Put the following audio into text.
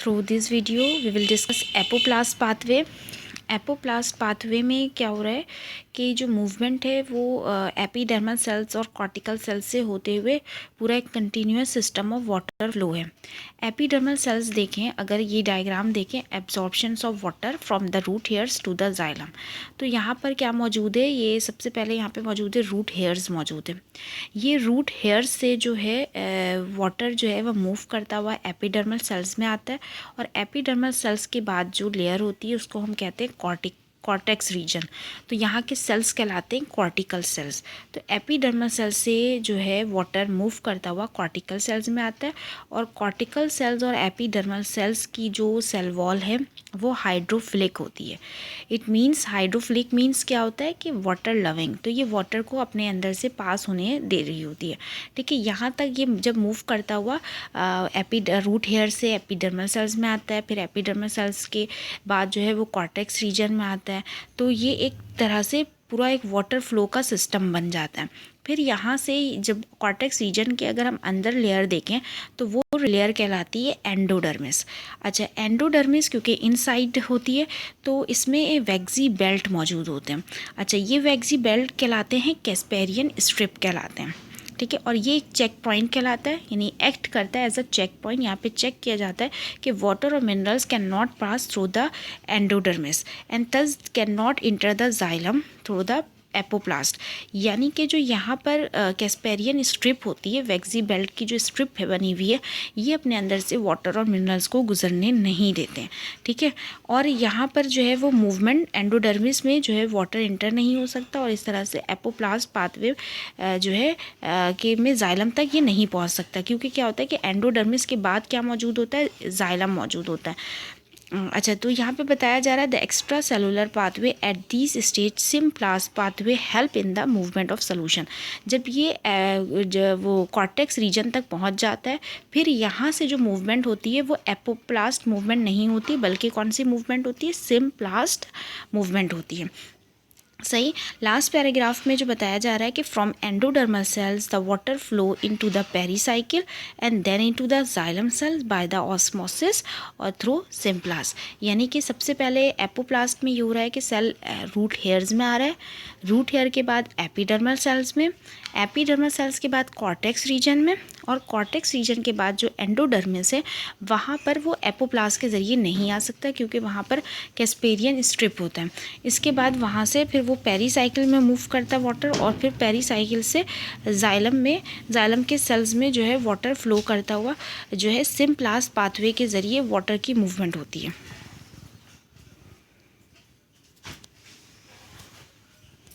Through this video we will discuss apoplast pathway. Apoplast pathway में क्या हो रहा है कि जो मूवमेंट है वो एपिडर्मल सेल्स और कॉर्टिकल सेल्स से होते हुए पूरा एक continuous system of water flow है। एपिडर्मल सेल्स देखें, अगर ये डायग्राम देखें, absorptions of water from the root hairs to the xylem. तो यहाँ पर क्या मौजूद है, ये सबसे पहले यहाँ पे मौजूद है रूट हेयर्स मौजूद है। ये रूट हेयर्स से जो है वाटर जो है वह मूव करता हुआ एपिडर्मल सेल्स में आता है, और एपिडर्मल सेल्स के बाद जो लेयर होती है उसको हम कहते हैं कॉर्टेक्स रीजन। तो यहाँ के सेल्स कहलाते हैं कॉर्टिकल सेल्स। तो एपिडर्मल सेल्स से जो है वाटर मूव करता हुआ कॉर्टिकल सेल्स में आता है, और कॉर्टिकल सेल्स और एपिडर्मल सेल्स की जो सेल वॉल है वो हाइड्रोफिलिक होती है। इट मीन्स हाइड्रोफिलिक मीन्स क्या होता है कि वाटर लविंग, तो ये वाटर को अपने अंदर से पास होने दे रही होती है। ठीक है, यहाँ तक ये जब मूव करता हुआ रूट हेयर से एपिडर्मल सेल्स में आता है, फिर एपिडर्मल सेल्स के बाद जो है वो कॉर्टेक्स रीजन में आता है। तो ये एक तरह से पूरा एक वाटर फ्लो का सिस्टम बन जाता है। फिर यहाँ से जब कॉर्टेक्स रीजन के अगर हम अंदर लेयर देखें तो वो लेयर कहलाती है एंडोडर्मिस। अच्छा, एंडोडर्मिस क्योंकि इनसाइड होती है तो इसमें वैक्सी बेल्ट मौजूद होते हैं। अच्छा, ये वैक्सी बेल्ट कहलाते हैं कैस्पेरियन स्ट्रिप कहलाते हैं। ठीक है, और ये एक चेक पॉइंट कहलाता है, यानी एक्ट करता है एज अ चेक पॉइंट। यहाँ पे चेक किया जाता है कि वाटर और minerals can not pass through the endodermis and thus can not enter the xylem through the apoplast. यानी कि जो यहाँ पर कैस्पेरियन स्ट्रिप होती है, वैक्सी बेल्ट की जो स्ट्रिप है बनी हुई है, ये अपने अंदर से वाटर और मिनरल्स को गुजरने नहीं देते हैं। ठीक है, और यहाँ पर जो है वो मूवमेंट एंडोडर्मिस में जो है वाटर इंटर नहीं हो सकता, और इस तरह से एपोप्लास्ट पाथवे जो है कि में जाइलम तक ये नहीं पहुँच सकता। क्योंकि क्या होता है कि एंडोडर्मिस के बाद क्या मौजूद होता है, जाइलम मौजूद होता है। अच्छा, तो यहाँ पे बताया जा रहा है the extra cellular pathway at this stage symplast pathway help in the movement of solution. जब ये वो कॉर्टेक्स रीजन तक पहुँच जाता है, फिर यहाँ से जो मूवमेंट होती है वो एपोप्लास्ट मूवमेंट नहीं होती, बल्कि कौन सी मूवमेंट होती है, सिम्प्लास्ट मूवमेंट होती है। सही, लास्ट पैराग्राफ में जो बताया जा रहा है कि from endodermal cells the water flow into the pericycle and then into the xylem cells by the osmosis और थ्रू सिम्प्लास्ट। यानी कि सबसे पहले एपोप्लास्ट में ये हो रहा है कि सेल रूट हेयर्स में आ रहा है, रूट हेयर के बाद एपिडर्मल सेल्स में, एपिडर्मल सेल्स के बाद कॉर्टेक्स रीजन में, और कॉर्टेक्स रीजन के बाद जो एंडोडर्मिस है वहाँ पर वो एपोप्लास्ट के ज़रिए नहीं आ सकता, क्योंकि वहाँ पर कैस्पेरियन स्ट्रिप होता है। इसके बाद वहाँ से फिर वो पेरीसाइकिल में मूव करता है वाटर, और फिर पेरीसाइकिल से जाइलम के सेल्स में जो है वाटर फ्लो करता हुआ जो है सिम्प्लास्ट पाथवे के ज़रिए वाटर की मूवमेंट होती है।